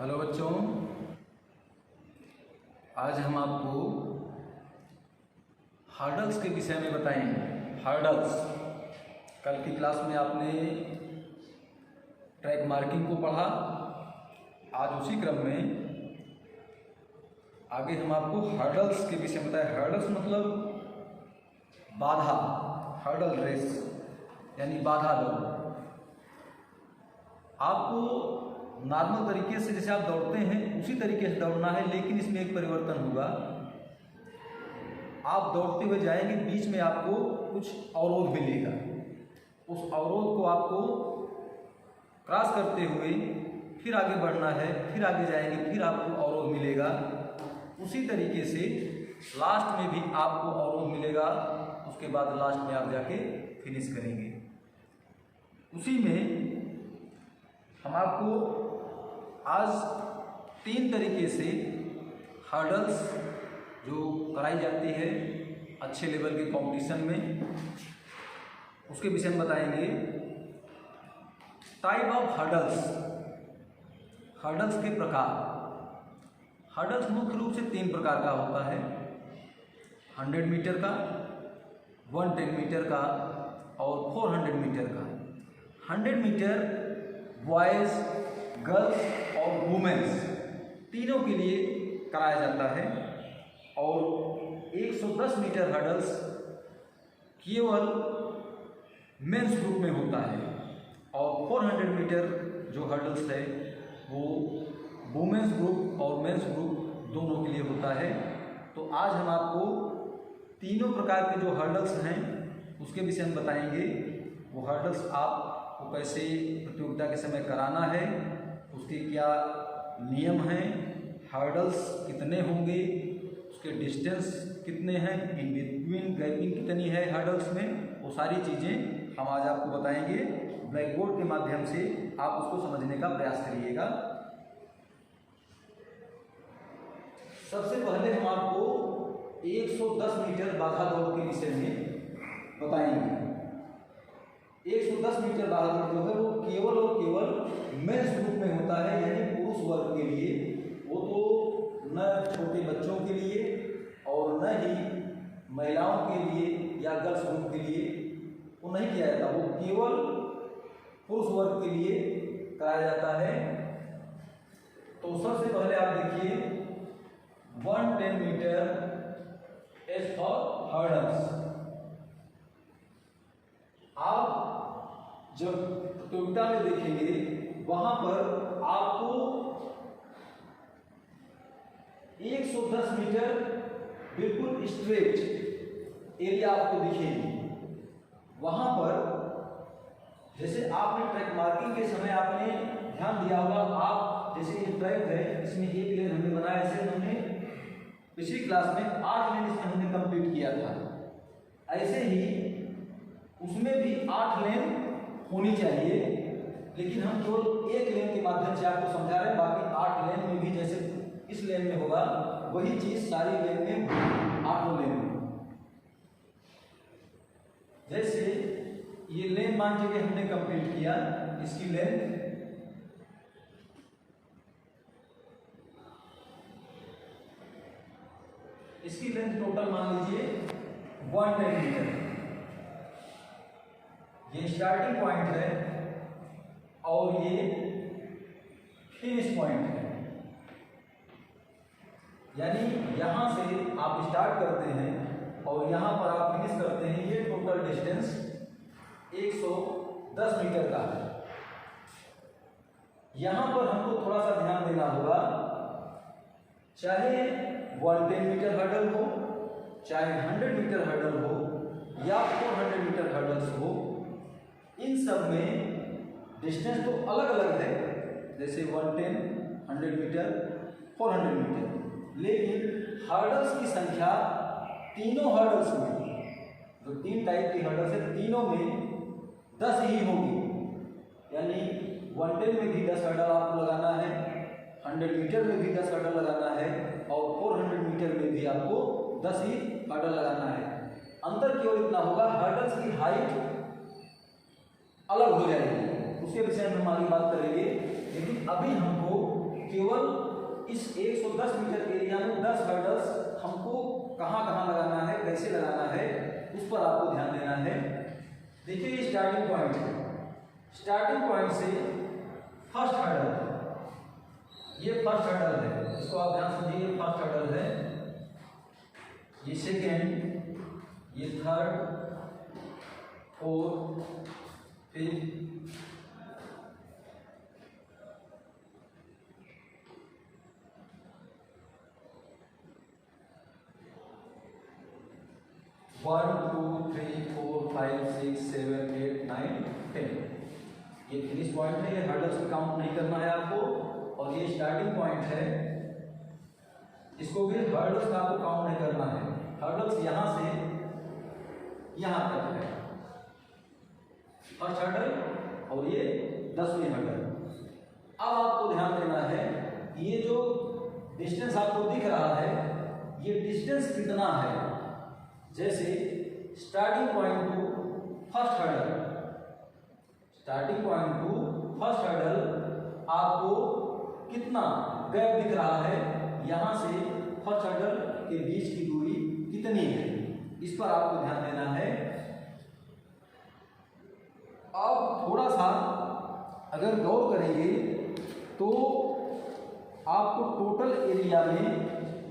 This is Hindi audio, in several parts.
हेलो बच्चों, आज हम आपको हर्डल्स के विषय में बताएंगे। हर्डल्स, कल की क्लास में आपने ट्रैक मार्किंग को पढ़ा। आज उसी क्रम में आगे हम आपको हर्डल्स के विषय में बताएं। हर्डल्स मतलब बाधा, हर्डल रेस यानी बाधा दौड़। आपको नॉर्मल तरीके से जैसे आप दौड़ते हैं उसी तरीके से दौड़ना है, लेकिन इसमें एक परिवर्तन होगा। आप दौड़ते हुए जाएंगे, बीच में आपको कुछ अवरोध मिलेगा। उस अवरोध को आपको क्रॉस करते हुए फिर आगे बढ़ना है, फिर आगे जाएंगे, फिर आपको अवरोध मिलेगा। उसी तरीके से लास्ट में भी आपको अवरोध मिलेगा, उसके बाद लास्ट में आप जाके फिनिश करेंगे। उसी में हम आपको आज 3 तरीके से हर्डल्स जो कराई जाती है अच्छे लेवल के कंपटीशन में, उसके विषय में बताएंगे। टाइप ऑफ हर्डल्स, हर्डल्स के प्रकार। हर्डल्स मुख्य रूप से 3 प्रकार का होता है: 100 मीटर का, 110 मीटर का और 400 मीटर का। 100 मीटर बॉयज़, गर्ल्स और वुमेन्स तीनों के लिए कराया जाता है, और 110 मीटर हर्डल्स केवल मेंस ग्रुप में होता है, और 400 मीटर जो हर्डल्स है वो वुमेन्स ग्रुप और मेंस ग्रुप दोनों के लिए होता है। तो आज हम आपको तीनों प्रकार के जो हर्डल्स हैं उसके विषय में बताएंगे। वो हर्डल्स आपको कैसे प्रतियोगिता के समय कराना है, उसके क्या नियम हैं, हर्डल्स कितने होंगे, उसके डिस्टेंस कितने हैं, इन बिटवीन गैपिंग कितनी है हर्डल्स में, वो सारी चीज़ें हम आज आपको बताएंगे। ब्लैक बोर्ड के माध्यम से आप उसको समझने का प्रयास करिएगा। सबसे पहले हम आपको 110 मीटर बाधा दौड़ के विषय में बताएंगे। 110 मीटर बाधा दौड़ जो है वो केवल और केवल मेंस ग्रुप में होता है, यानी पुरुष वर्ग के लिए। वो तो न छोटे बच्चों के लिए और न ही महिलाओं के लिए या गर्ल्स ग्रुप के लिए वो नहीं किया जाता, वो केवल पुरुष वर्ग के लिए कराया जाता है। तो सबसे पहले आप देखिए 110 मीटर एज फॉर हर्डल्स। आप जब प्रतियोगिता में देखेंगे वहां पर आपको 110 मीटर बिल्कुल स्ट्रेट एरिया आपको दिखेगी। वहां पर जैसे आपने ट्रैक मार्किंग के समय आपने ध्यान दिया होगा, आप जैसे ये ट्रैक है इसमें एक लेन हमने बनाया, ऐसे हमने पिछली क्लास में 8 लेन इसमें हमने कंप्लीट किया था। ऐसे ही उसमें भी 8 लेन होनी चाहिए, लेकिन हम केवल एक लेन के माध्यम से आपको समझा रहे हैं। बाकी 8 लेन में भी जैसे इस लेन में होगा वही चीज सारी लेन में 8 लेन में। जैसे ये लेन मान लीजिए हमने कंप्लीट किया, इसकी लेंथ टोटल मान लीजिए 110 मीटर। ये स्टार्टिंग पॉइंट है और ये फिनिश पॉइंट है, यानी यहां से आप स्टार्ट करते हैं और यहां पर आप फिनिश करते हैं। ये टोटल डिस्टेंस 110 मीटर का है। यहां पर हमको थोड़ा सा ध्यान देना होगा, चाहे 110 मीटर हर्डल हो, चाहे 100 मीटर हर्डल हो या 400 मीटर हर्डल्स हो, इन सब में डिस्टेंस तो अलग अलग है, जैसे 110, 100 मीटर, 400 मीटर, लेकिन हर्डल्स की संख्या तीनों हर्डल्स में, जो 3 टाइप की हर्डल्स है, तीनों में 10 ही होगी। यानी 110 में भी 10 हर्डल आपको लगाना है, 100 मीटर में भी 10 हर्डल लगाना है, और 400 मीटर में भी आपको 10 ही हर्डल लगाना है। अंतर केवल इतना होगा, हर्डल्स की हाइट अलग हो जाएगी, उसके विषय में हम आगे बात करेंगे। लेकिन अभी हमको केवल केवल इस 110 मीटर एरिया में 10 हर्डल्स हमको कहाँ कहाँ लगाना है, कैसे लगाना है, उस पर आपको ध्यान देना है। देखिए ये स्टार्टिंग पॉइंट है, स्टार्टिंग पॉइंट से फर्स्ट हर्डल, ये फर्स्ट हर्डल है, इसको आप ध्यान समझिए, ये फर्स्ट हर्डल है, ये सेकेंड, ये थर्ड, फोर्थ, फिफ्थ, 1 2 3 4 5 6 7 8 9 10। ये फिनिश पॉइंट है, ये हर्डल्स को काउंट नहीं करना है आपको। और ये स्टार्टिंग पॉइंट है, इसको भी हर्डल्स का आपको काउंट नहीं करना है। हर्डल्स यहाँ से यहाँ तक है, फर्स्ट हर्डल और ये 10वीं हर्डल। अब आपको ध्यान देना है, ये जो डिस्टेंस आपको दिख रहा है, ये डिस्टेंस कितना है। जैसे starting point to first hurdle, starting point to first hurdle आपको कितना गैप दिख रहा है, यहाँ से फर्स्ट हर्डल के बीच की दूरी कितनी है, इस पर आपको ध्यान देना है। अब थोड़ा सा अगर गौर करेंगे तो आपको टोटल एरिया में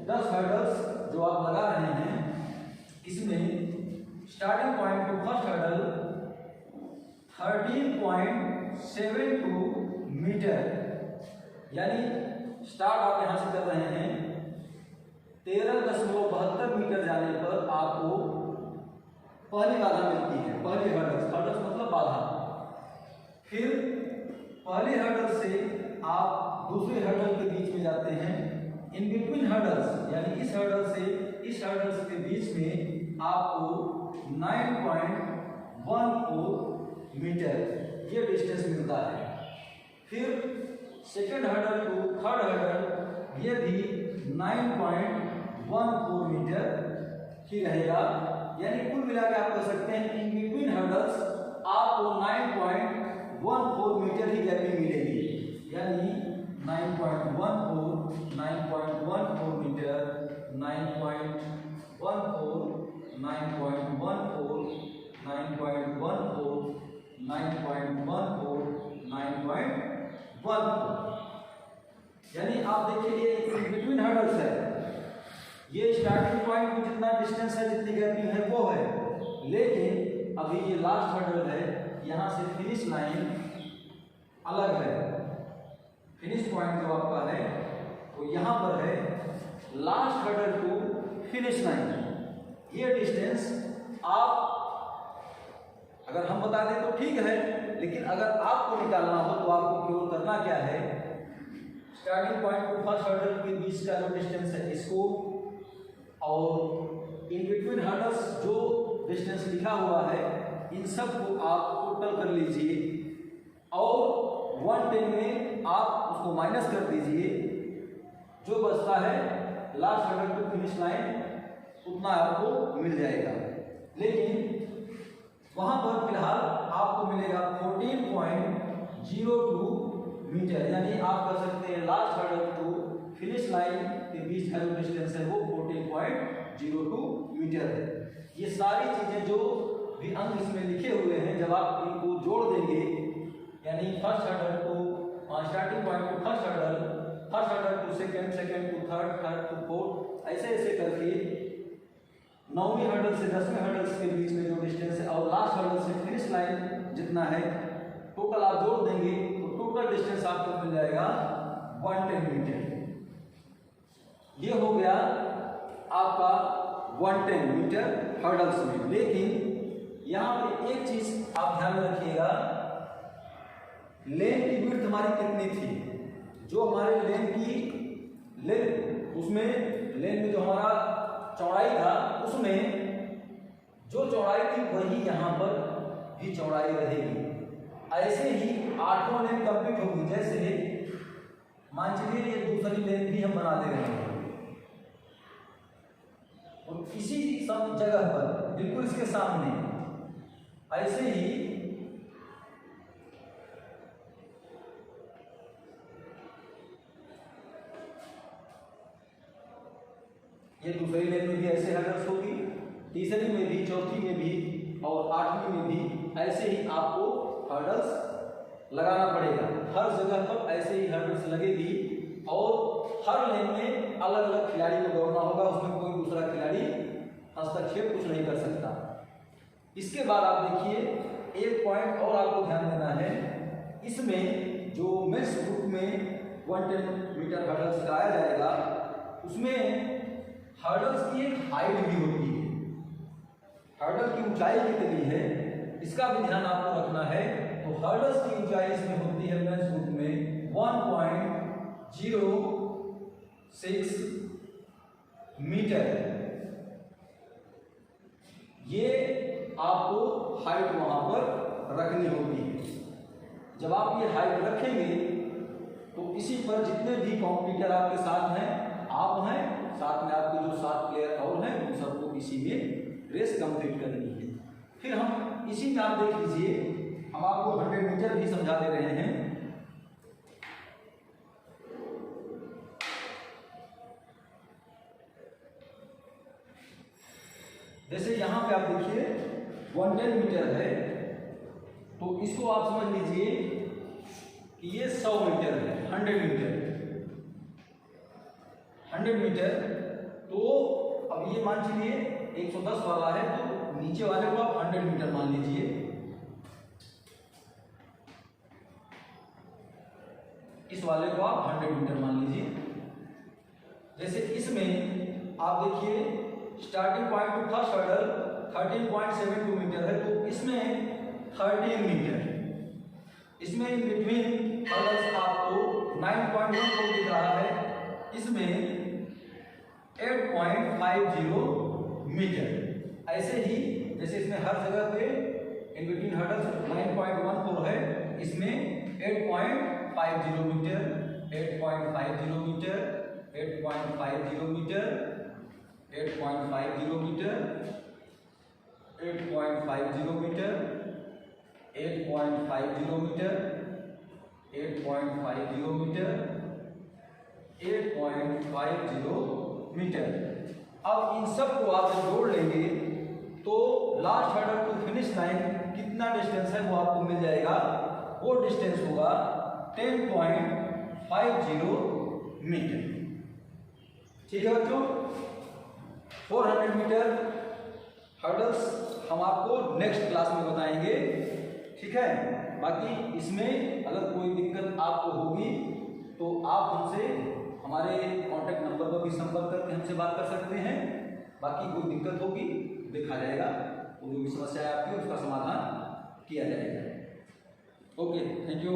10 हर्डल्स जो आप लगा रहे हैं, इसमें starting point to first hurdle 13.72 meter, यानी स्टार्ट आप यहां से कर रहे हैं 13.72 मीटर जाने पर आपको पहली बाधा मिलती है, पहली हर्डल्स, हर्डल्स मतलब बाधा। फिर पहली हर्डल से आप दूसरे हर्डल के बीच में जाते हैं, इन बिटवीन हर्डल्स, यानी इस हर्डल से इस हर्डल्स के बीच में आपको 9.14 मीटर ये डिस्टेंस मिलता है। फिर second hurdle to third hurdle ये भी 9.14 मीटर ही रहेगा, यानी कुल मिला के आप कह सकते हैं इन बिटवीन हर्डल्स आपको 9.14 मीटर ही गैपिंग मिलेगी, यानी 9.14 मीटर, 9.14 9.14 9.14 9.14 9.14, यानी आप देखिए ये इन बिटवीन हर्डल्स है। ये स्टार्टिंग पॉइंट में जितना डिस्टेंस है, जितनी गैपिंग है वो है, लेकिन अभी ये लास्ट हर्डल है, यहाँ से फिनिश लाइन अलग है। फिनिश पॉइंट जो आपका है वो यहाँ पर है, last hurdle to finish line. ये डिस्टेंस आप अगर हम बता दें तो ठीक है, लेकिन अगर आपको निकालना हो तो आपको केवल करना क्या है, starting point to first hurdle के बीच का जो डिस्टेंस है इसको, और इन बिटवीन हर्डल्स जो डिस्टेंस लिखा हुआ है इन सब को आप टोटल कर लीजिए, और 110 में आप उसको माइनस कर दीजिए, जो बचता है last hurdle to finish line उतना आपको मिल जाएगा। लेकिन वहां पर फिलहाल आपको मिलेगा 14.02 मीटर, यानी आप कह सकते हैं last hurdle to finish line के बीच का जो डिस्टेंस है वो 14.02 मीटर है। ये सारी चीजें जो भी अंक इसमें लिखे हुए हैं, जब आप इनको जोड़ देंगे, यानी first hurdle to starting point to first hurdle to second, second to third, third to fourth, ऐसे ऐसे करके 9वीं हर्डल से 10वें हर्डल्स के बीच में जो डिस्टेंस है और लास्ट हर्डल से फिनिश लाइन जितना है, टोटल आप जोड़ देंगे तो टोटल डिस्टेंस आपको मिल जाएगा 110 मीटर। ये हो गया आपका 110 मीटर हर्डल्स में। लेकिन यहाँ पे एक चीज आप ध्यान में रखिएगा, लेन की विड्थ हमारी कितनी थी, जो हमारे लेन की लेन, उसमें लेन में जो हमारा चौड़ाई था, उसमें जो चौड़ाई थी वही यहाँ पर भी चौड़ाई रहेगी। ऐसे ही 8वां लेन कंप्लीट होगी, जैसे मान चलिए ये दूसरी लेन भी हम बना दे रहे हैं, और इसी सब जगह पर बिल्कुल इसके सामने ऐसे ही ये दूसरी लेन में भी ऐसे हर्डल्स होगी, तीसरी में भी, चौथी में भी और आठवीं में भी ऐसे ही आपको हर्डल्स लगाना पड़ेगा। हर जगह पर ऐसे ही हर्डल्स लगेगी और हर लेन में अलग अलग खिलाड़ी को दौड़ना होगा, उसमें कोई दूसरा खिलाड़ी हस्तक्षेप कुछ नहीं कर सकता। इसके बाद आप देखिए एक पॉइंट और आपको ध्यान देना है, इसमें जो मेंस ग्रुप में 110 मीटर हर्डल्स कराया जाएगा उसमें हर्डल्स की एक हाइट भी होती है, हर्डल की ऊंचाई कितनी है इसका भी ध्यान आपको रखना है। तो हर्डल्स की ऊंचाई इसमें होती है मेंस ग्रुप में 1.06 मीटर। ये आपको हाइट वहां पर रखनी होती है। जब आप ये हाइट रखेंगे तो इसी पर जितने भी कॉम्पिटिटर आपके साथ हैं, आप हैं, साथ में आपके जो 7 प्लेयर और हैं, उन सबको इसी में रेस कंप्लीट करनी है। फिर हम इसी में आप देख लीजिए, हम आपको 100 मीटर भी समझा दे रहे हैं। जैसे यहां पे आप देखिए 110 मीटर है, तो इसको आप समझ लीजिए कि ये 100 मीटर है, 100 मीटर। तो अब ये मान चलिए 110 वाला है, तो नीचे वाले को आप 100 मीटर मान लीजिए। इस वाले को आप 100 मीटर मान लीजिए। जैसे इसमें आप देखिए starting point to first hurdle 13.72 meter है, तो इसमें 13 मीटर, इसमें इन बिटवीन हर्डल्स आपको 9.14 दिख रहा है, इसमें 8.50 मीटर। ऐसे ही जैसे इसमें हर जगह पे इन बिटवीन हर्डल्स 9.14 है, इसमें 8.50 meter, 8.50 meter, 8.50 meter, 8.50 meter, 8.50 meter, 8.50 meter, 8.50 meter, 8.50 meter. अब इन सब को आप जब जोड़ लेंगे तो last hurdle to finish line कितना डिस्टेंस है वो आपको मिल जाएगा। वो डिस्टेंस होगा 10.50 मीटर। ठीक है बच्चों, 400 मीटर हर्डल्स हम आपको नेक्स्ट क्लास में बताएंगे। ठीक है, बाकी इसमें अगर कोई दिक्कत आपको होगी तो आप हमसे हमारे कॉन्टैक्ट नंबर पर भी संपर्क करके हमसे बात कर सकते हैं। बाकी कोई दिक्कत होगी देखा जाएगा, वो जो भी समस्या है आपकी उसका समाधान किया जाएगा। Okay, thank you.